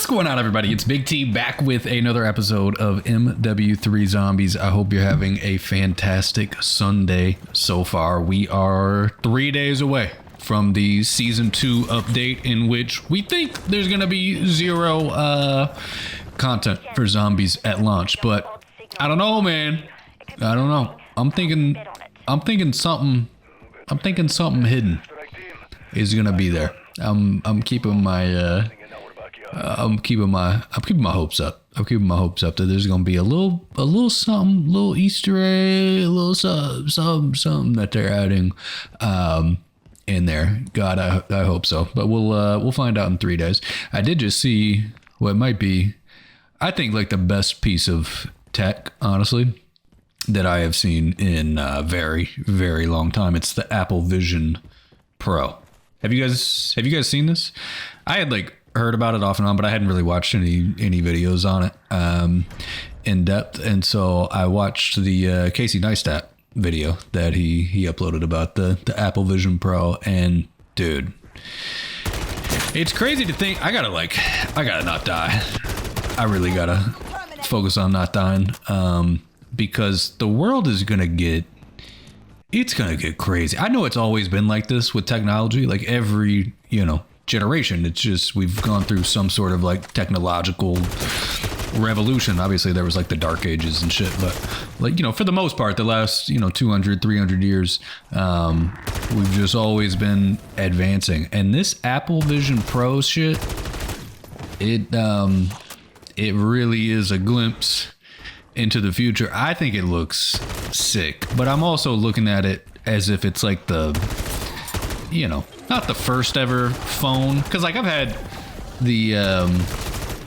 What's going on, everybody? It's Big T back with another episode of MW3 Zombies. I hope you're having a fantastic Sunday so far. We are 3 days away from the Season 2 update, in which we think there's going to be zero content for zombies at launch. But I don't know, man. I don't know. I'm thinking something hidden is going to be there. I'm keeping my hopes up. I'm keeping my hopes up that there's gonna be a little something, little Easter egg, a little something that they're adding in there. God, I hope so. But we'll find out in 3 days. I did just see what might be, I think, like the best piece of tech, honestly, that I have seen in a very, very long time. It's the Apple Vision Pro. Have you guys seen this? I had heard about it off and on, but I hadn't really watched any videos on it in depth. And so I watched the Casey Neistat video that he uploaded about the Apple Vision Pro, and dude, it's crazy to think I gotta not die. I really gotta focus on not dying, because the world is gonna get crazy. I know it's always been like this with technology, like every, generation. It's just, we've gone through some sort of technological revolution. Obviously there was the dark ages and shit, but for the most part, the last, 200, 300 years, we've just always been advancing. And this Apple Vision Pro shit, it really is a glimpse into the future. I think it looks sick, but I'm also looking at it as if it's not the first ever phone, because I've had the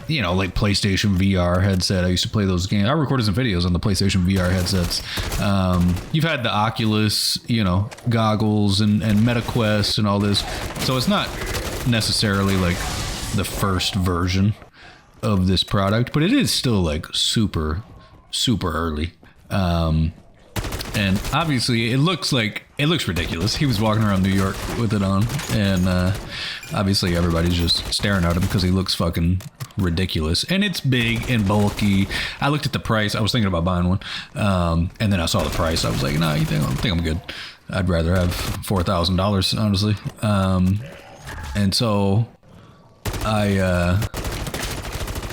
PlayStation VR headset. I used to play those games. I recorded some videos on the PlayStation VR headsets. You've had the Oculus, goggles and MetaQuest and all this, so it's not necessarily the first version of this product, but it is still super early. And obviously it looks ridiculous. He was walking around New York with it on, and obviously everybody's just staring at him because he looks fucking ridiculous. And it's big and bulky. I looked at the price. I was thinking about buying one, and then I saw the price. I was like, nah, I think I'm good. I'd rather have $4,000, honestly. And so I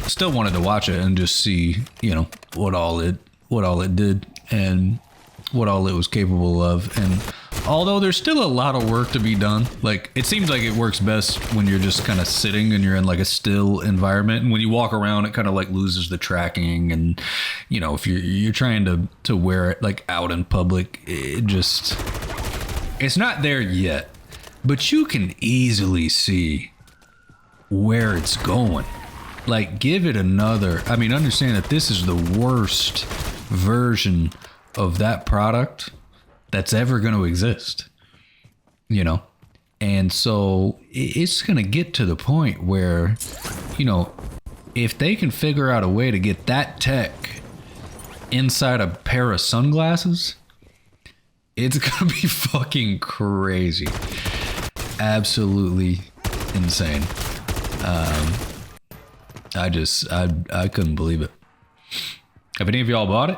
still wanted to watch it and just see, what all it did and what all it was capable of. And although there's still a lot of work to be done, it seems like it works best when you're just kind of sitting and you're in a still environment, and when you walk around it kind of loses the tracking. And if you're trying to wear it out in public, it's not there yet, but you can easily see where it's going. Give it another, understand that this is the worst version of that product that's ever going to exist, and so it's going to get to the point where, if they can figure out a way to get that tech inside a pair of sunglasses, it's going to be fucking crazy. Absolutely insane. I couldn't believe it. Have any of y'all bought it?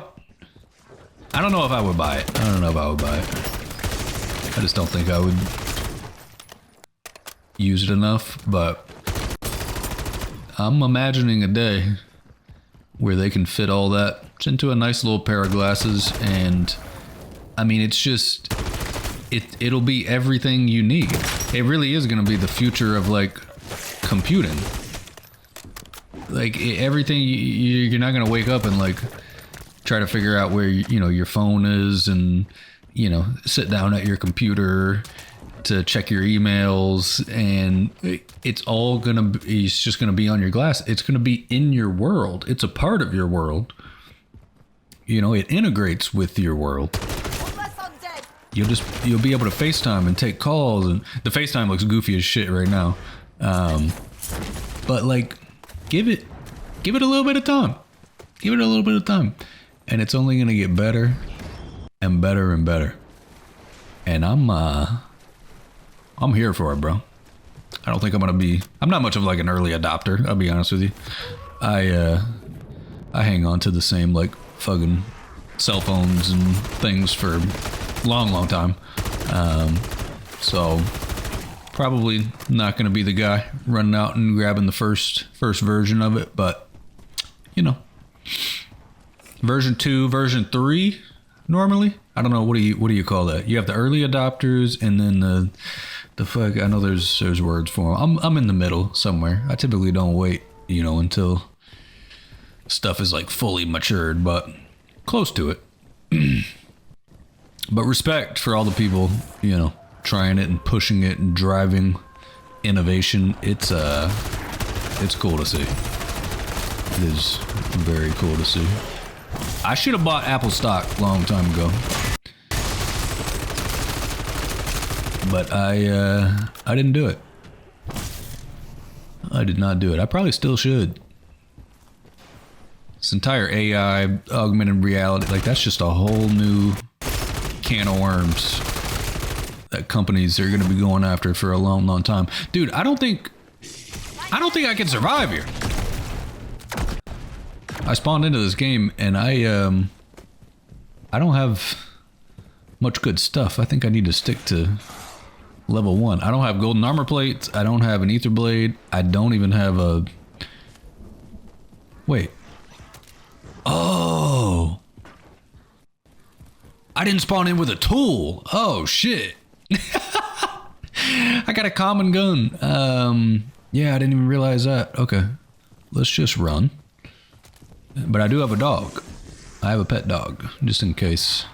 I don't know if I would buy it. I just don't think I would use it enough, but I'm imagining a day where they can fit all that into a nice little pair of glasses, and it's just, it'll be everything you need. It really is going to be the future of computing. Everything, you're not going to wake up and try to figure out where your phone is, and sit down at your computer to check your emails, and it's just gonna be on your glass. It's gonna be in your world. It's a part of your world. It integrates with your world. You'll be able to FaceTime and take calls, and the FaceTime looks goofy as shit right now. But give it a little bit of time. And it's only gonna get better and better and better. And I'm here for it, bro. I don't think I'm gonna be. I'm not much of like an early adopter. I'll be honest with you. I hang on to the same like fucking cell phones and things for a long time. So probably not gonna be the guy running out and grabbing the first version of it, but you know, version 2, version 3 normally. I don't know, what do you call that? You have the early adopters and then the fuck, I know there's words for them. I'm in the middle somewhere. I typically don't wait, you know, until stuff is like fully matured, but close to it. But respect for all the people, you know, trying it and pushing it and driving innovation. It's cool to see. It is very cool to see. I should have bought Apple stock a long time ago, but I didn't do it. I did not do it. I probably still should. This entire AI, augmented reality, like that's just a whole new can of worms that companies are going to be going after for a long time. Dude, I don't think I can survive here. I spawned into this game and I don't have much good stuff. I think I need to stick to level 1. I don't have golden armor plates. I don't have an ether blade. I don't even have a... Wait. Oh. I didn't spawn in with a tool. Oh, shit. I got a common gun. Yeah, I didn't even realize that. Okay. Let's just run. But I do have a dog. I have a pet dog, just in case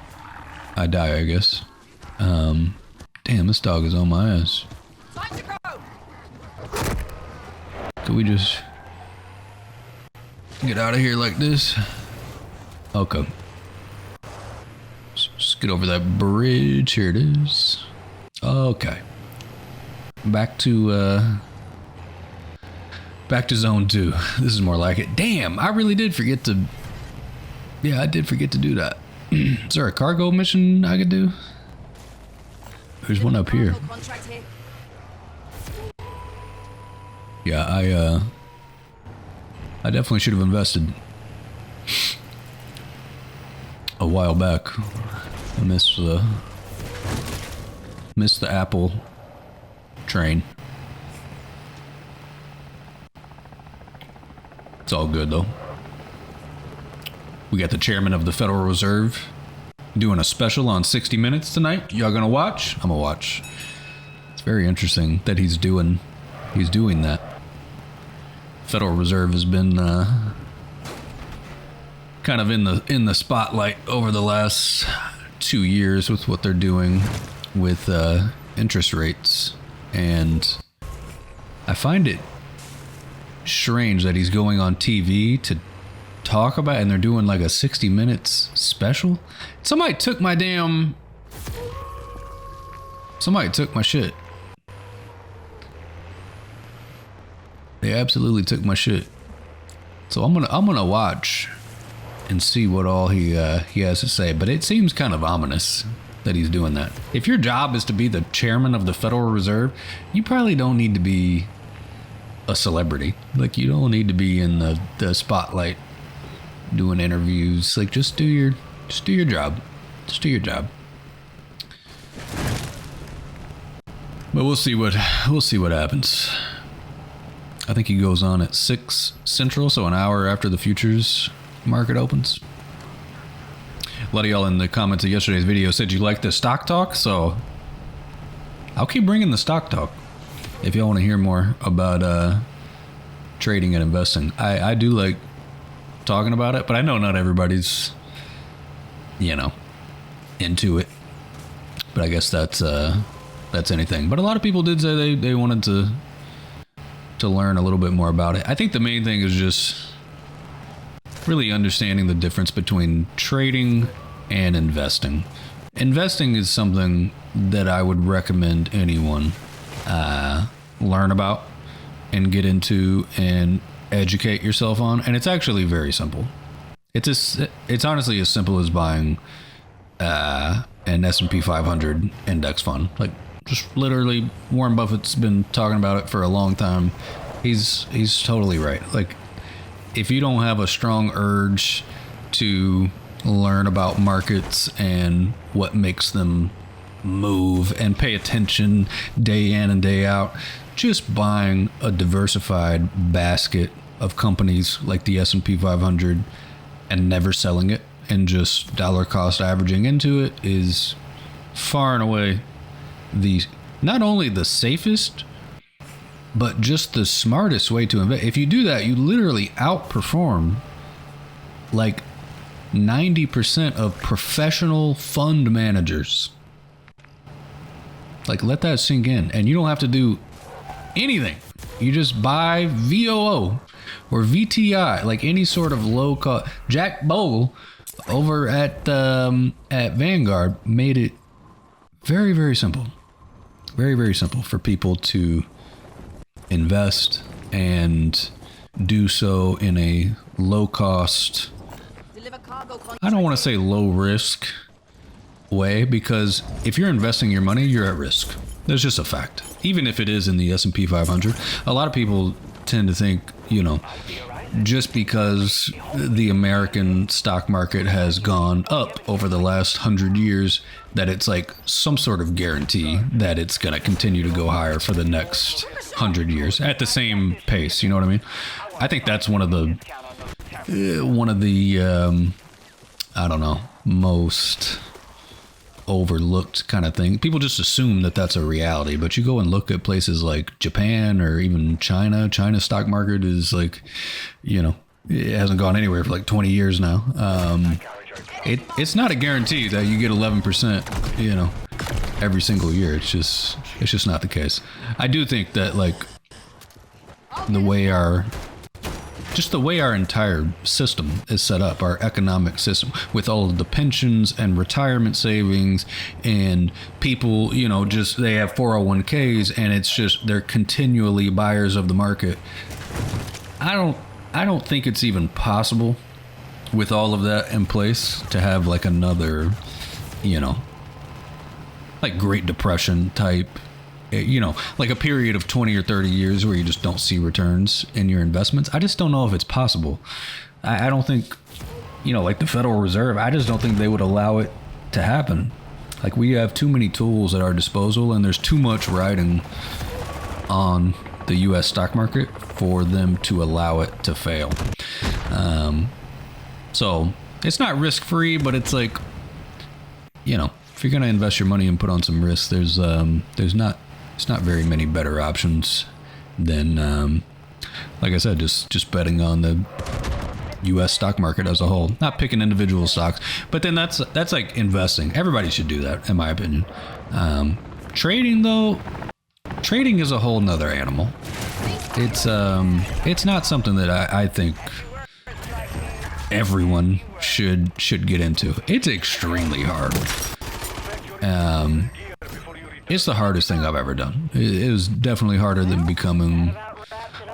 I die, I guess. Damn, this dog is on my ass. Could we just get out of here like this? Okay. Just get over that bridge. Here it is. Okay. Back to zone 2. This is more like it. Damn, I really did forget to... Yeah, I did forget to do that. Is there a cargo mission I could do? There's one up here. Yeah, I definitely should have invested a while back. I missed the Apple train. It's all good though. We got the chairman of the Federal Reserve doing a special on 60 Minutes tonight. Y'all gonna watch? I'm gonna watch. It's very interesting that he's doing that. Federal Reserve has been kind of in the spotlight over the last 2 years with what they're doing with interest rates, and I find it strange that he's going on TV to talk about, and they're doing like a 60 Minutes special. Somebody took my shit. They absolutely took my shit. So I'm gonna watch and see what all he has to say. But it seems kind of ominous that he's doing that. If your job is to be the chairman of the Federal Reserve, you probably don't need to be a celebrity. Like, you don't need to be in the spotlight doing interviews. Like, just do your job. Just do your job. But we'll see what happens. I think he goes on at 6 Central, so an hour after the futures market opens. A lot of y'all in the comments of yesterday's video said you liked the stock talk, so I'll keep bringing the stock talk if y'all want to hear more about trading and investing. I do like talking about it, but I know not everybody's, you know, into it. But I guess that's anything. But a lot of people did say they wanted to learn a little bit more about it. I think the main thing is just really understanding the difference between trading and investing. Investing is something that I would recommend anyone learn about and get into and educate yourself on. And it's actually very simple. It's honestly as simple as buying an S&P 500 index fund. Like, Just literally, Warren Buffett's been talking about it for a long time. He's totally right. Like, if you don't have a strong urge to learn about markets and what makes them move and pay attention day in and day out, just buying a diversified basket of companies like the S&P 500 and never selling it and just dollar cost averaging into it is far and away the not only the safest but just the smartest way to invest. If you do that, you literally outperform like 90% of professional fund managers. Like, let that sink in. And you don't have to do anything. You just buy VOO or VTI, like any sort of low cost. Jack Bogle over at Vanguard made it very, very simple. Very, very simple for people to invest and do so in a low cost, I don't want to say low risk way, because if you're investing your money, you're at risk. That's just a fact. Even if it is in the S&P 500, a lot of people tend to think, you know, just because the American stock market has gone up over the last 100 years, that it's like some sort of guarantee that it's going to continue to go higher for the next 100 years at the same pace. You know what I mean? I think that's one of the I don't know, most overlooked kind of thing. People just assume that that's a reality, but you go and look at places like Japan or even China. China's stock market is like, you know, it hasn't gone anywhere for like 20 years now. It's not a guarantee that you get 11%, you know, every single year. It's just not the case. I do think that like the way our entire system is set up, our economic system, with all of the pensions and retirement savings and people, you know, just they have 401ks and it's just they're continually buyers of the market. I don't think it's even possible with all of that in place to have like another, you know, like Great Depression type, you know, like a period of 20 or 30 years where you just don't see returns in your investments. I just don't know if it's possible. I don't think, you know, like the Federal Reserve, I just don't think they would allow it to happen. Like, we have too many tools at our disposal and there's too much riding on the US stock market for them to allow it to fail. So it's not risk-free, but it's like, you know, if you're going to invest your money and put on some risk, there's not very many better options than, like I said, just betting on the U.S. stock market as a whole. Not picking individual stocks, but then that's like investing. Everybody should do that, in my opinion. Trading, though, trading is a whole nother animal. It's not something that I think everyone should get into. It's extremely hard. It's the hardest thing I've ever done. It was definitely harder than becoming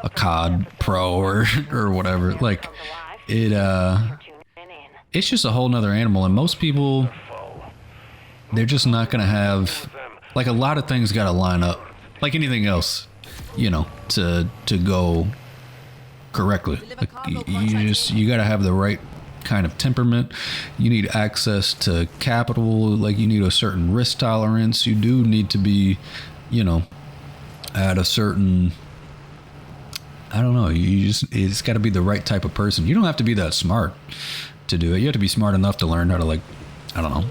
a COD pro or whatever. Like, it's just a whole nother animal. And most people, they're just not going to have, like, a lot of things got to line up, like anything else, you know, to go correctly. Like, you got to have the right kind of temperament. You need access to capital. Like, you need a certain risk tolerance. You do need to be, you know, at a certain, I don't know, it's got to be the right type of person. You don't have to be that smart to do it. You have to be smart enough to learn how to, like, I don't know,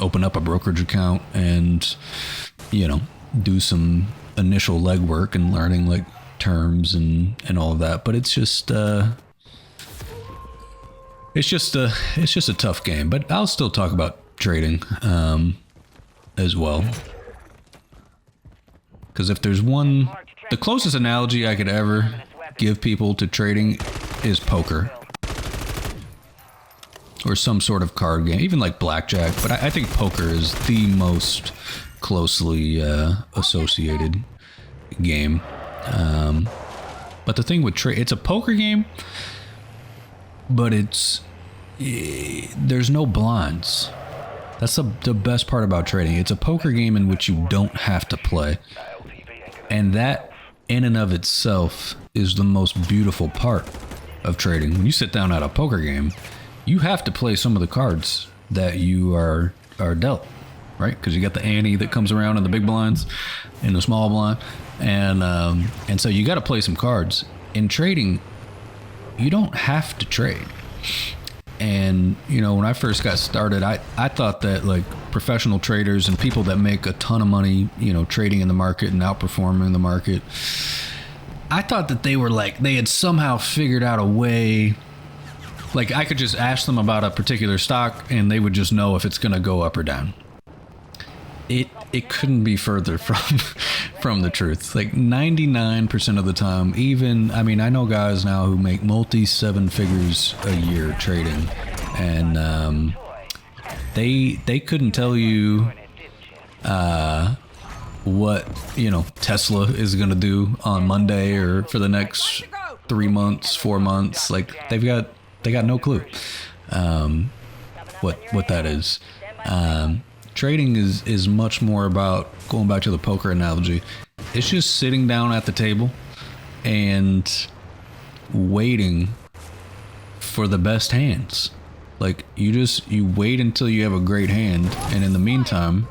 open up a brokerage account and, you know, do some initial legwork and learning like terms and all of that. But it's just a tough game. But I'll still talk about trading as well, because if there's one, the closest analogy I could ever give people to trading is poker or some sort of card game, even like blackjack. But I think poker is the most closely associated game. But the thing with trade, it's a poker game, but there's no blinds. That's the best part about trading. It's a poker game in which you don't have to play. And that in and of itself is the most beautiful part of trading. When you sit down at a poker game, you have to play some of the cards that you are dealt, right? Because you got the ante that comes around in the big blinds, in the small blind, and so you got to play some cards. In trading, you don't have to trade. And you know, when I first got started, I thought that like professional traders and people that make a ton of money, you know, trading in the market and outperforming the market, I thought that they were like, they had somehow figured out a way. Like I could just ask them about a particular stock and they would just know if it's going to go up or down. It couldn't be further from the truth. Like 99% of the time, even, I mean, I know guys now who make multi-seven figures a year trading, and they couldn't tell you what, you know, Tesla is going to do on Monday or for the next 3 months, 4 months. Like they got no clue what that is. Trading is much more about, going back to the poker analogy, it's just sitting down at the table and waiting for the best hands. Like you wait until you have a great hand, and in the meantime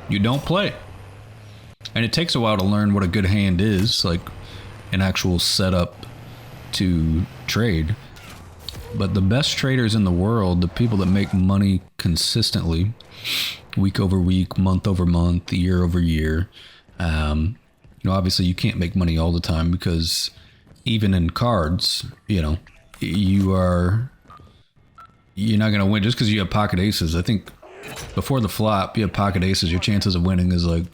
you don't play. And it takes a while to learn what a good hand is, like an actual setup to trade. But the best traders in the world, the people that make money consistently, week over week, month over month, year over year. You know, obviously you can't make money all the time because even in cards, you know, you're not going to win just because you have pocket aces. I think before the flop, you have pocket aces. Your chances of winning is like,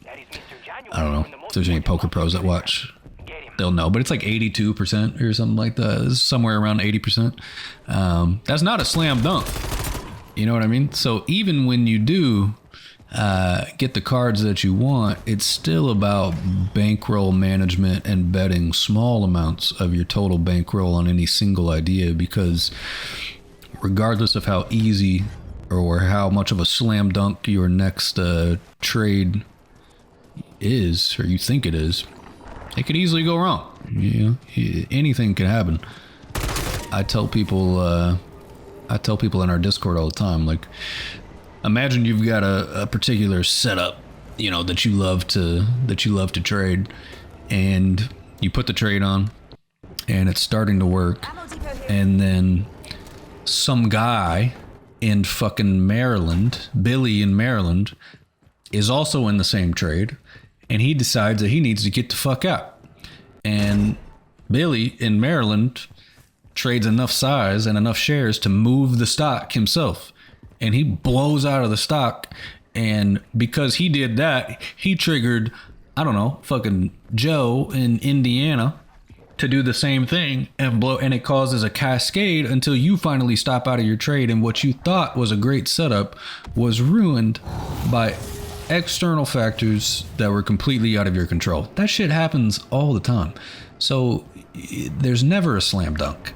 I don't know if there's any poker pros that watch, they'll know, but it's like 82% or something like that. It's somewhere around 80%. That's not a slam dunk. You know what I mean? So even when you do get the cards that you want, it's still about bankroll management and betting small amounts of your total bankroll on any single idea, because regardless of how easy or how much of a slam dunk your next trade is, or you think it is, it could easily go wrong. You know, anything can happen. I tell people in our Discord all the time, like, imagine you've got a particular setup, you know, that you love to trade, and you put the trade on and it's starting to work, and then some guy in fucking Maryland, Billy in Maryland, is also in the same trade, and he decides that he needs to get the fuck out. And Billy in Maryland trades enough size and enough shares to move the stock himself, and he blows out of the stock. And because he did that, he triggered, I don't know, fucking Joe in Indiana to do the same thing and blow, and it causes a cascade until you finally stop out of your trade, and what you thought was a great setup was ruined by external factors that were completely out of your control. That shit happens all the time. So there's never a slam dunk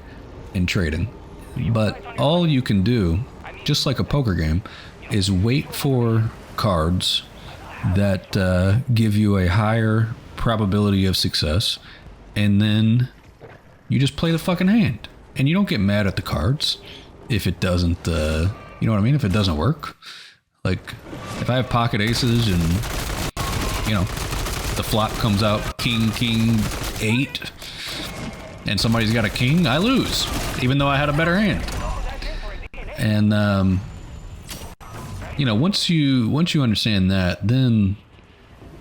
in trading, but all you can do, just like a poker game, is wait for cards that give you a higher probability of success, and then you just play the fucking hand, and you don't get mad at the cards if it doesn't, you know what I mean, if it doesn't work. Like, if I have pocket aces and, you know, the flop comes out king 8 and somebody's got a king, I lose, even though I had a better hand. And you know, once you understand that, then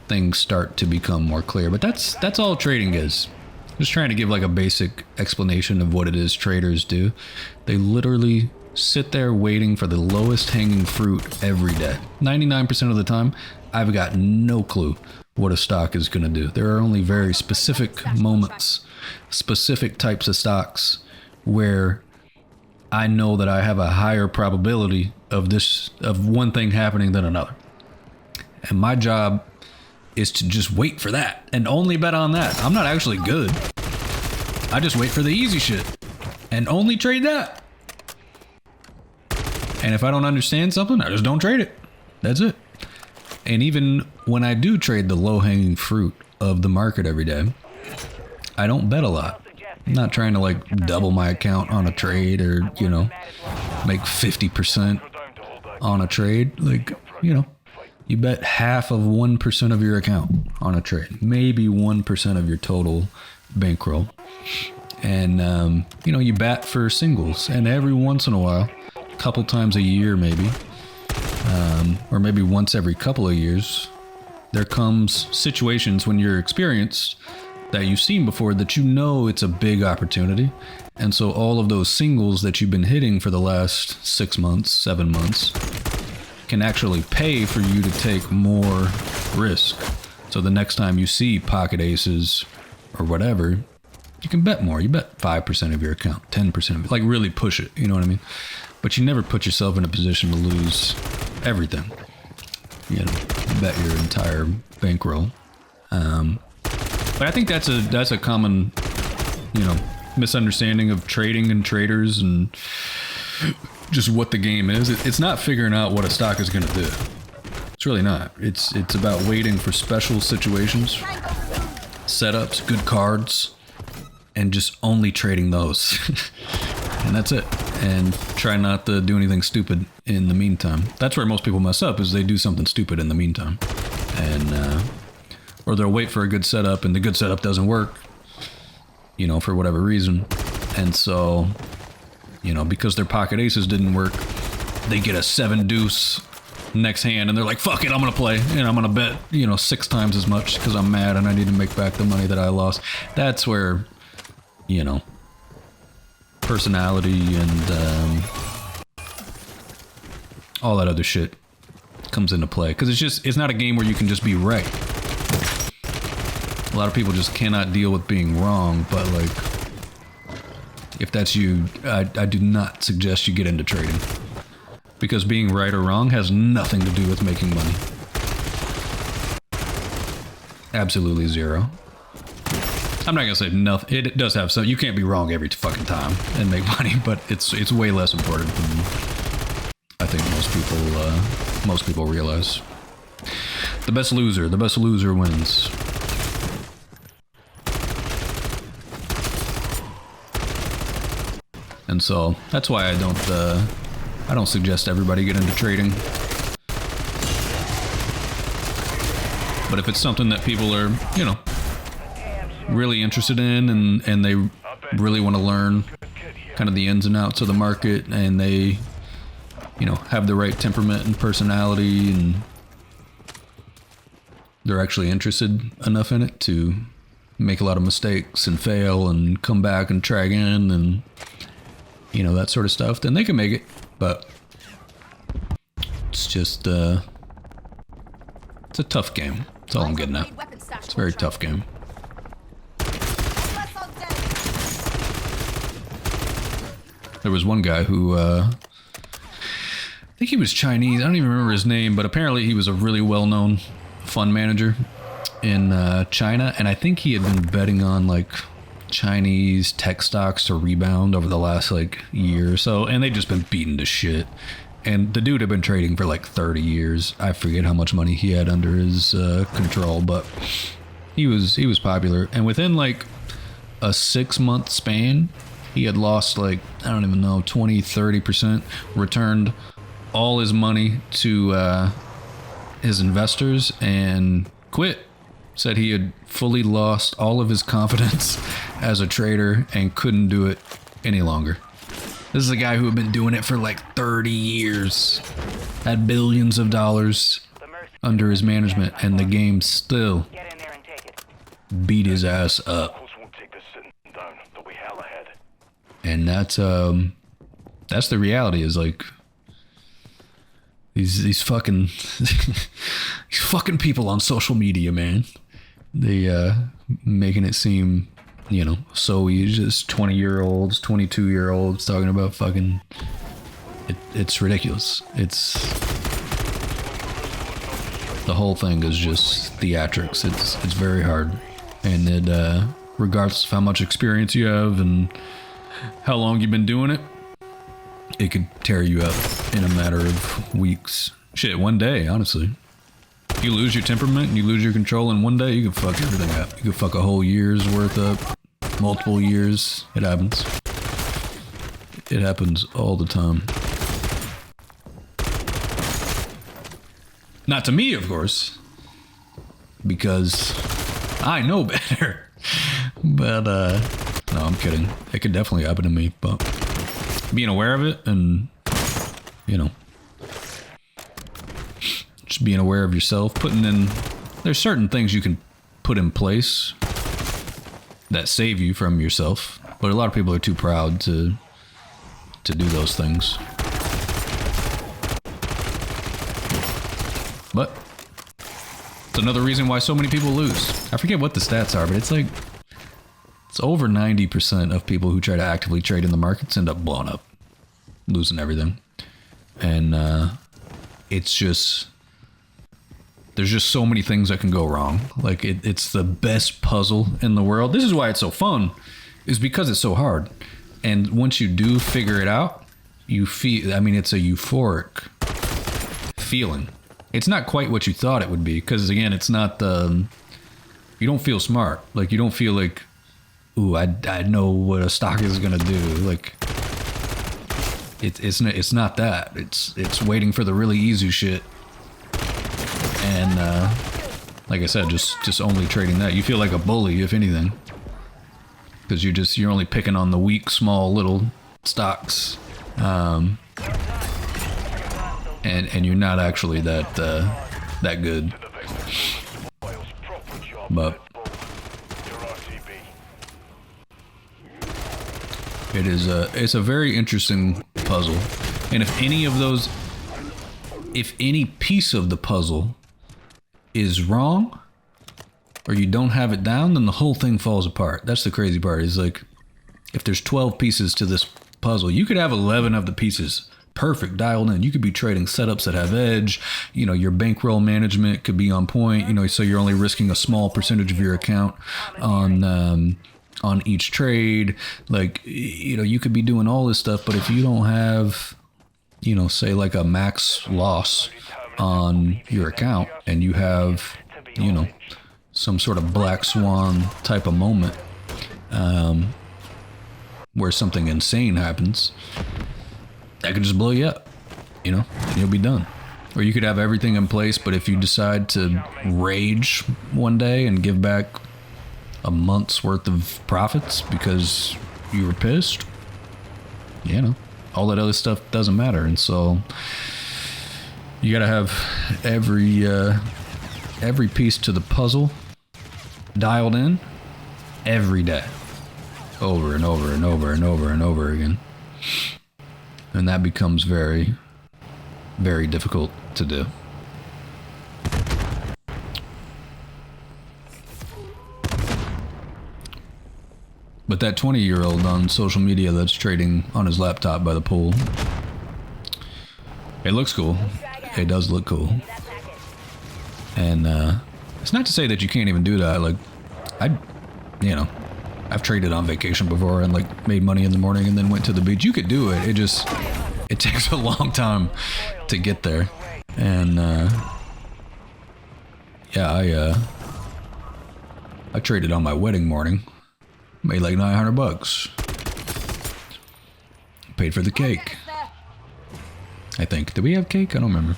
things start to become more clear. But that's all trading is. Just trying to give like a basic explanation of what it is traders do. They literally sit there waiting for the lowest hanging fruit every day. 99% of the time, I've got no clue what a stock is going to do. There are only very specific moments, specific types of stocks where I know that I have a higher probability of one thing happening than another. And my job is to just wait for that and only bet on that. I'm not actually good. I just wait for the easy shit and only trade that. And if I don't understand something, I just don't trade it. That's it. And even when I do trade the low-hanging fruit of the market every day, I don't bet a lot. I'm not trying to like double my account on a trade or, you know, make 50% on a trade. Like, you know, you bet half of 1% of your account on a trade, maybe 1% of your total bankroll. And, you know, you bat for singles, and every once in a while, a couple times a year maybe, or maybe once every couple of years, there comes situations when you're experienced that you've seen before that you know it's a big opportunity. And so all of those singles that you've been hitting for the last 6 months, 7 months, can actually pay for you to take more risk. So the next time you see pocket aces or whatever, you can bet more. You bet 5% of your account, 10% of it, like really push it, you know what I mean? But you never put yourself in a position to lose everything. You know, bet your entire bankroll. But I think that's a common, you know, misunderstanding of trading and traders and just what the game is. It's not figuring out what a stock is going to do. It's really not. It's about waiting for special situations, setups, good cards, and just only trading those. And that's it. And try not to do anything stupid in the meantime. That's where most people mess up, is they do something stupid in the meantime. And, or they'll wait for a good setup and the good setup doesn't work, you know, for whatever reason. And so, you know, because their pocket aces didn't work, they get a 7 deuce next hand and they're like, fuck it, I'm going to play. And I'm going to bet, you know, 6 times as much because I'm mad and I need to make back the money that I lost. That's where, you know, personality and all that other shit comes into play. Because it's not a game where you can just be right. A lot of people just cannot deal with being wrong, but like, if that's you, I do not suggest you get into trading. Because being right or wrong has nothing to do with making money. Absolutely zero. I'm not gonna say nothing. It does have some. You can't be wrong every fucking time and make money, but it's way less important than I think most people realize. The best loser wins. And so that's why I don't suggest everybody get into trading. But if it's something that people are, you know, really interested in and they really want to learn kind of the ins and outs of the market, and they, you know, have the right temperament and personality, and they're actually interested enough in it to make a lot of mistakes and fail and come back and try again and, you know, that sort of stuff, then they can make it. But it's just it's a tough game. That's all I'm getting at. It's a very tough game. There was one guy who I think he was Chinese. I don't even remember his name, but apparently he was a really well-known fund manager in China, and I think he had been betting on like Chinese tech stocks to rebound over the last like year or so, and they'd just been beaten to shit. And the dude had been trading for like 30 years. I forget how much money he had under his control, but he was popular. And within like a 6-month span, he had lost like, I don't even know, 20-30%, returned all his money to his investors and quit. Said he had fully lost all of his confidence as a trader and couldn't do it any longer. This is a guy who had been doing it for like 30 years, had billions of dollars under his management, and the game still beat his ass up. And that's the reality, is like these fucking these fucking people on social media, man. They making it seem, you know, so easy. Just 20-year-olds, 22-year-olds talking about fucking. It's ridiculous. It's the whole thing is just theatrics. It's very hard, and it regardless of how much experience you have and how long you've been doing it, it could tear you up in a matter of weeks, Shit, one day, honestly. If you lose your temperament and you lose your control in one day, you can fuck everything up. You can fuck a whole year's worth up, multiple years. It happens. It happens all the time. Not to me, of course, because I know better. But, no, I'm kidding. It could definitely happen to me, but being aware of it and, you know, just being aware of yourself, putting in, there's certain things you can put in place that save you from yourself, but a lot of people are too proud to do those things. But it's another reason why so many people lose. I forget what the stats are, but it's like, it's over 90% of people who try to actively trade in the markets end up blowing up, losing everything. And it's just, there's just so many things that can go wrong. Like it's the best puzzle in the world. This is why it's so fun, is because it's so hard. And once you do figure it out, you feel, I mean, it's a euphoric feeling. It's not quite what you thought it would be, because again, it's not the, you don't feel smart. Like you don't feel like, ooh, I know what a stock is gonna do. Like it's not that. It's waiting for the really easy shit. And like I said, just only trading that. You feel like a bully, if anything, because you're only picking on the weak, small, little stocks, and you're not actually that good. But it's a very interesting puzzle, and if any piece of the puzzle is wrong, or you don't have it down, then the whole thing falls apart. That's the crazy part, is like, if there's 12 pieces to this puzzle, you could have 11 of the pieces perfect, dialed in. You could be trading setups that have edge, you know, your bankroll management could be on point, you know, so you're only risking a small percentage of your account on each trade. Like, you know, you could be doing all this stuff, but if you don't have, you know, say like a max loss on your account, and you have, you know, some sort of black swan type of moment where something insane happens, that could just blow you up, you know, and you'll be done. Or you could have everything in place, but if you decide to rage one day and give back a month's worth of profits because you were pissed, you know, all that other stuff doesn't matter. And so you gotta have every piece to the puzzle dialed in every day, over and over and over and over and over again. And that becomes very, very difficult to do. But that 20-year-old on social media that's trading on his laptop by the pool, it looks cool. It does look cool. And it's not to say that you can't even do that. Like, I've traded on vacation before and like made money in the morning and then went to the beach. You could do it. It takes a long time to get there. And yeah, I traded on my wedding morning. Made like $900. Paid for the cake, I think. Did we have cake? I don't remember.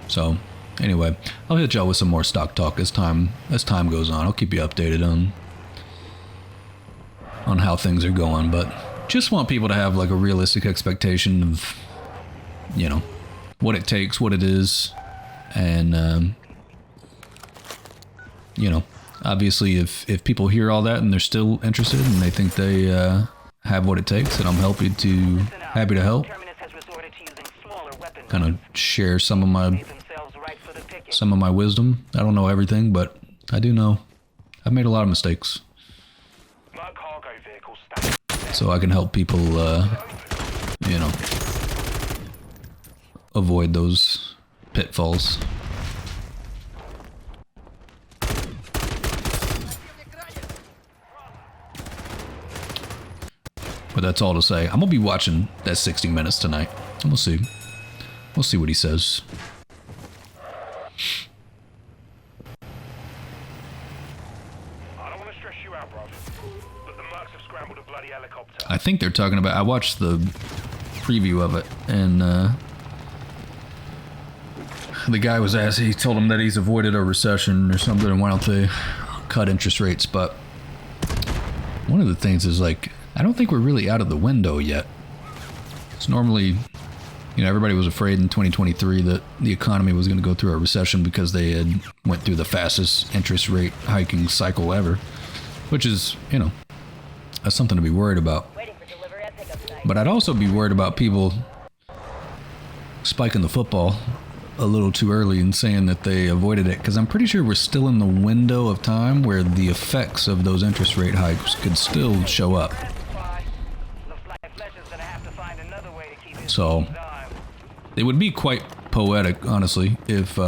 So anyway, I'll hit y'all with some more stock talk as time goes on. I'll keep you updated on how things are going, but just want people to have like a realistic expectation of, you know, what it takes, what it is, and you know, obviously if people hear all that and they're still interested and they think they have what it takes, then I'm happy to help. Kind of share some of my wisdom. I don't know everything, but I do know I've made a lot of mistakes. So I can help people, you know, avoid those pitfalls. But that's all to say. I'm gonna be watching that 60 Minutes tonight. And we'll see. We'll see what he says. I don't want to stress you out, bro. But the Mercs have scrambled a bloody helicopter. I think they're talking about... I watched the preview of it, and the guy was asked... He told him that he's avoided a recession or something, and why don't they cut interest rates? But one of the things is, like, I don't think we're really out of the window yet. It's normally... You know, everybody was afraid in 2023 that the economy was going to go through a recession because they had went through the fastest interest rate hiking cycle ever, which is, you know, that's something to be worried about. But I'd also be worried about people spiking the football a little too early and saying that they avoided it, because I'm pretty sure we're still in the window of time where the effects of those interest rate hikes could still show up. So it would be quite poetic, honestly, if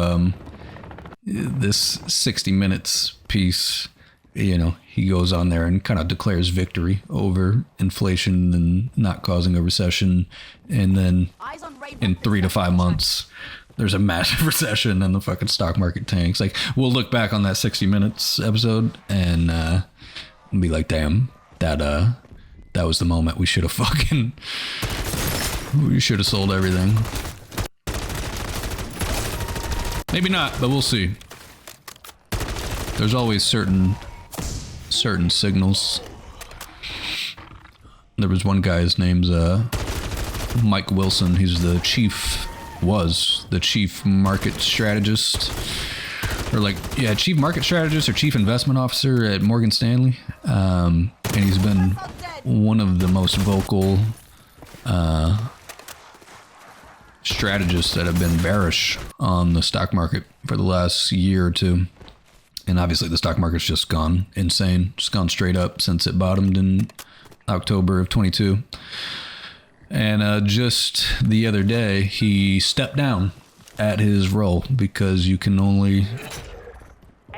this 60 Minutes piece, you know, he goes on there and kind of declares victory over inflation and not causing a recession, and then in 3 to 5 months there's a massive recession and the fucking stock market tanks. Like, we'll look back on that 60 Minutes episode and be like, damn, that was the moment we should have sold everything. Maybe not, but we'll see. There's always certain signals. There was one guy, his name's Mike Wilson. He's was the chief market strategist, or like, yeah, chief market strategist or chief investment officer at Morgan Stanley. And he's been one of the most vocal strategists that have been bearish on the stock market for the last year or two. And obviously the stock market's just gone insane, just gone straight up since it bottomed in October of 22. And just the other day, he stepped down at his role, because you can only,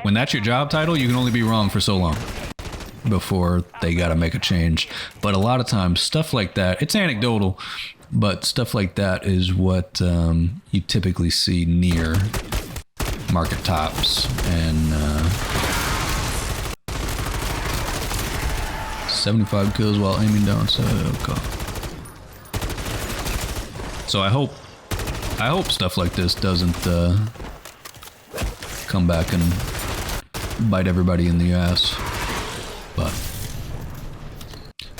when that's your job title, you can only be wrong for so long before they got to make a change. But a lot of times, stuff like that, it's anecdotal, but stuff like that is what you typically see near market tops. And 75 kills while aiming down. So I hope stuff like this doesn't come back and bite everybody in the ass. But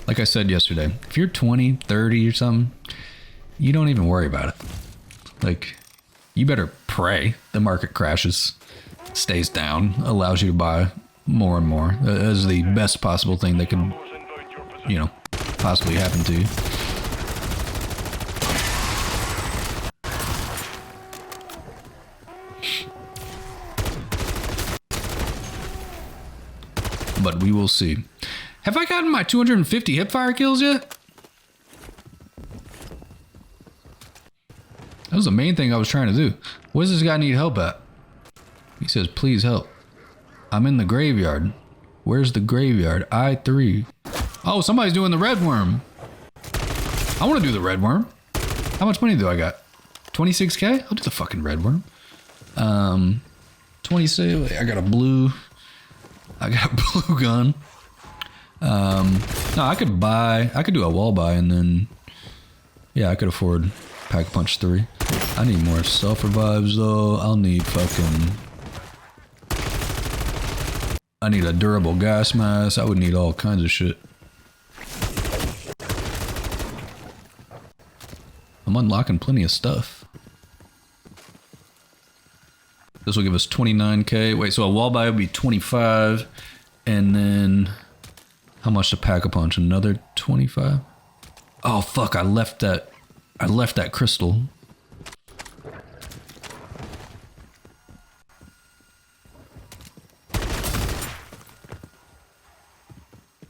like I said yesterday, if you're 20, 30 or something, you don't even worry about it. Like, you better pray the market crashes, stays down, allows you to buy more and more. That is the best possible thing that could, you know, possibly happen to you. But we will see. Have I gotten my 250 hipfire kills yet? That was the main thing I was trying to do. What does this guy need help at? He says, please help. I'm in the graveyard. Where's the graveyard? I3. Oh, somebody's doing the red worm. I want to do the red worm. How much money do I got? 26K? I'll do the fucking red worm. 26. I got a blue gun. No, I could do a wall buy, and then, yeah, I could afford Pack Punch 3. I need more self revives though. I need a durable gas mask. I would need all kinds of shit. I'm unlocking plenty of stuff. This will give us 29K. Wait, so a wall buy would be 25, and then how much to pack a punch? Another 25. Oh fuck! I left that crystal.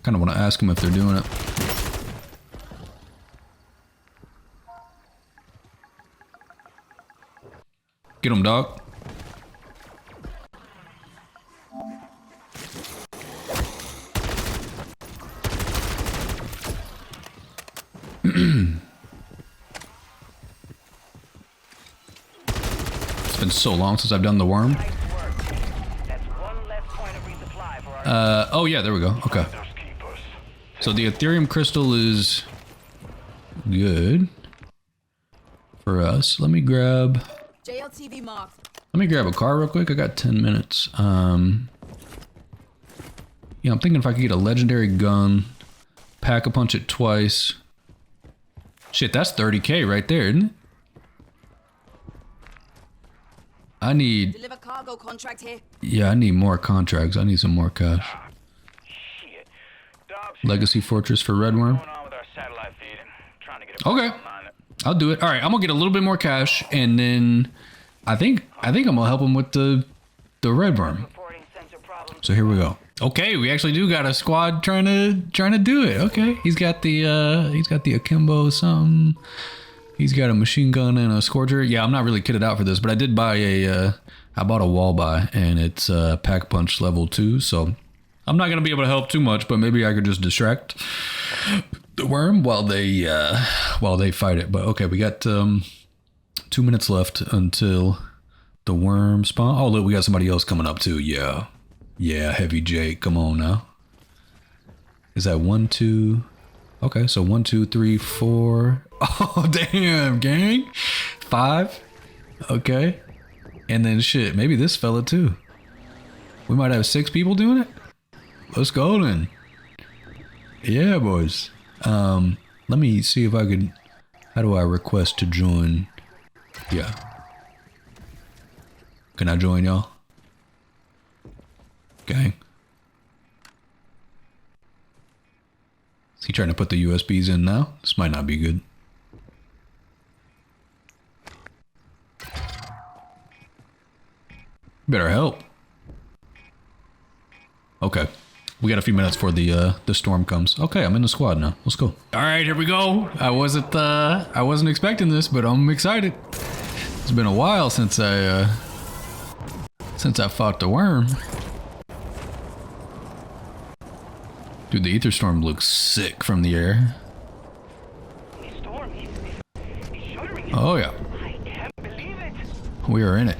Kind of want to ask them if they're doing it. Get them, dog. It's been so long since I've done the worm. Nice work. That's one less point of resupply for our Oh yeah, there we go. Okay. those keepers. So the Ethereum crystal is good for us. Let me grab JLTV marked. a car real quick. I got 10 minutes. Yeah, I'm thinking if I could get a legendary gun, pack a punch it twice. Shit, that's 30K right there, isn't it? I need, Deliver cargo contract here. yeah, I need more contracts. I need some more cash. Shit. Dobbs, Legacy Fortress for Redworm. what's going on with our satellite feed and trying to get it Okay. online. I'll do it. All right, I'm gonna get a little bit more cash, and then I think I'm gonna help him with the Redworm. Reporting sensor problems. So here we go. Okay, we actually do got a squad trying to do it. Okay, he's got the akimbo something. He's got a machine gun and a scorcher. Yeah, I'm not really kitted out for this, but I did buy I bought a wall buy, and it's pack punch level 2. So I'm not gonna be able to help too much, but maybe I could just distract the worm while they fight it. But okay, we got 2 minutes left until the worm spawn. Oh look, we got somebody else coming up too. Yeah, Heavy Jake, come on now. Is that 1, 2? Okay, so 1, 2, 3, 4. Oh damn, gang. 5. Okay, and then shit, maybe this fella too. We might have 6 people doing it. Let's go then. Yeah, boys. Let me see if I could. How do I request to join? Yeah. Can I join y'all? Gang. Is he trying to put the USBs in now? This might not be good. Better help. Okay. We got a few minutes before the storm comes. Okay, I'm in the squad now. Let's go. All right, here we go. I wasn't expecting this, but I'm excited. It's been a while since I fought the worm. Dude, the ether storm looks sick from the air. Storm, he's shuddering. Oh yeah, I can't believe it. we are in it.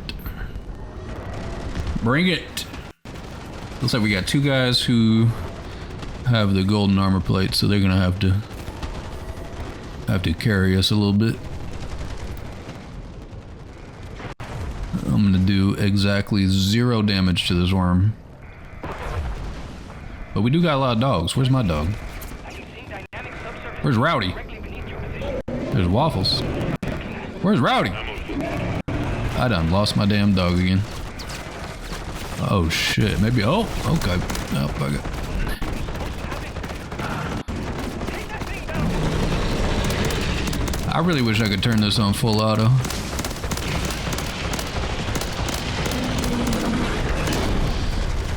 Bring it. Looks like we got 2 guys who have the golden armor plate, so they're gonna have to carry us a little bit. I'm gonna do exactly 0 damage to this worm. But we do got a lot of dogs. Where's my dog? I can see dynamic subsurface Where's Rowdy? directly beneath your position. There's Waffles. Where's Rowdy? I done lost my damn dog again. Oh shit, maybe, oh, okay. Oh, fuck it. I really wish I could turn this on full auto.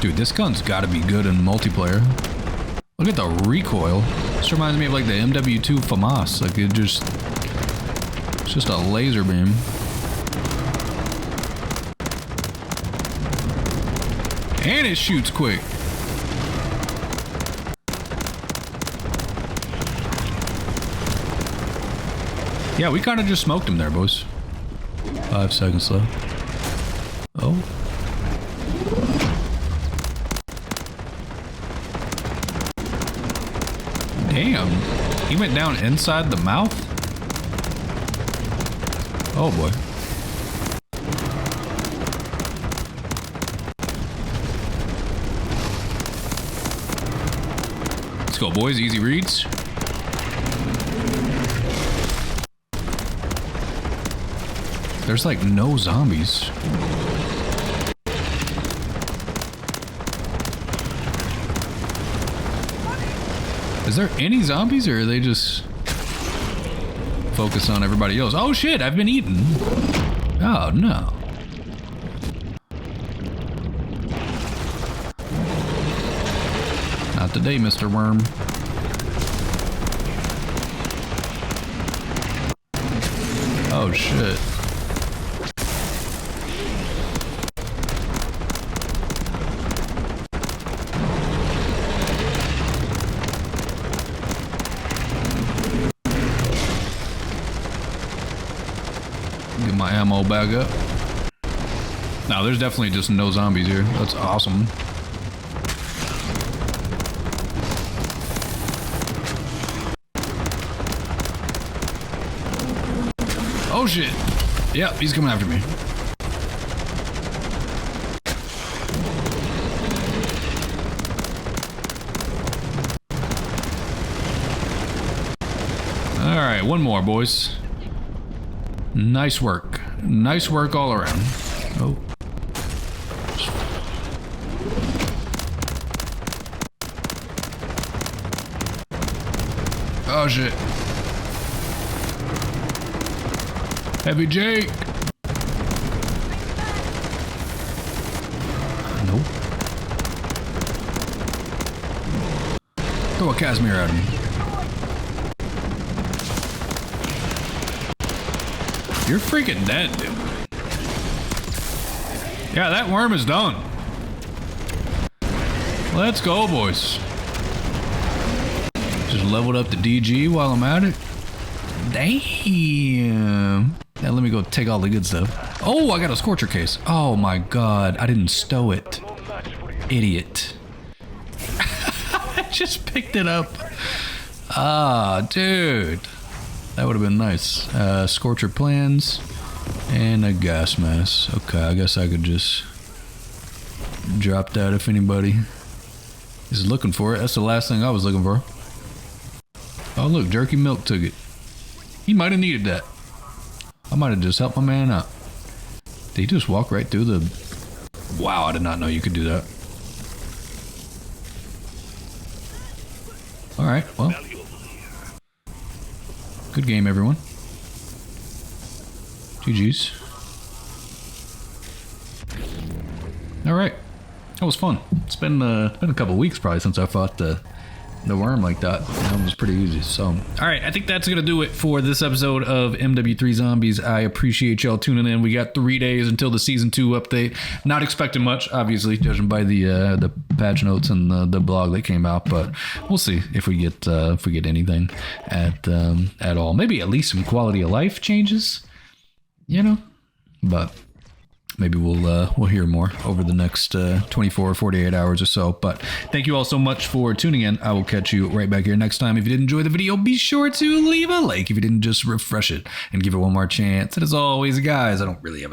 Dude, this gun's gotta be good in multiplayer. Look at the recoil. This reminds me of like the MW3 FAMAS. Like it's just a laser beam. And it shoots quick. Yeah, we kind of just smoked him there, boys. 5 seconds left. Oh. Damn. He went down inside the mouth? Oh boy. Let's go, boys. Easy reads. There's like no zombies. Is there any zombies, or are they just focus on everybody else? Oh shit, I've been eaten. Oh no. Not today, Mr. Worm. Oh shit. my ammo back up. Now, there's definitely just no zombies here. That's awesome. Oh shit. Yep, he's coming after me. Alright, one more, boys. Nice work. Nice work all around. Oh. Oh shit. Heavy Jake. Nope. Throw a Casimir at him. You're freaking dead, dude. Yeah, that worm is done. Let's go, boys. Just leveled up the DG while I'm at it. Damn. Now let me go take all the good stuff. Oh, I got a Scorcher case. Oh my god, I didn't stow it. Idiot. I just picked it up. Ah, dude. That would have been nice. Scorcher plans and a gas mask. Okay, I guess I could just drop that if anybody is looking for it. That's the last thing I was looking for. Oh look, Jerky Milk took it. He might have needed that. I might have just helped my man out. Did he just walk right through the... Wow, I did not know you could do that. Alright, well. Good game, everyone. GG's. Alright. That was fun. It's been a couple weeks probably since I fought the worm like that. That was pretty easy. So, all right, I think that's gonna do it for this episode of MW3 Zombies. I appreciate y'all tuning in. We got 3 days until the season 2 update. Not expecting much, obviously, judging by the patch notes and the blog that came out. But we'll see if we get anything at all. Maybe at least some quality of life changes, you know. But maybe we'll hear more over the next 24 or 48 hours or so. But thank you all so much for tuning in. I will catch you right back here next time. If you did enjoy the video, be sure to leave a like. If you didn't, just refresh it and give it one more chance. And as always, guys, I don't really have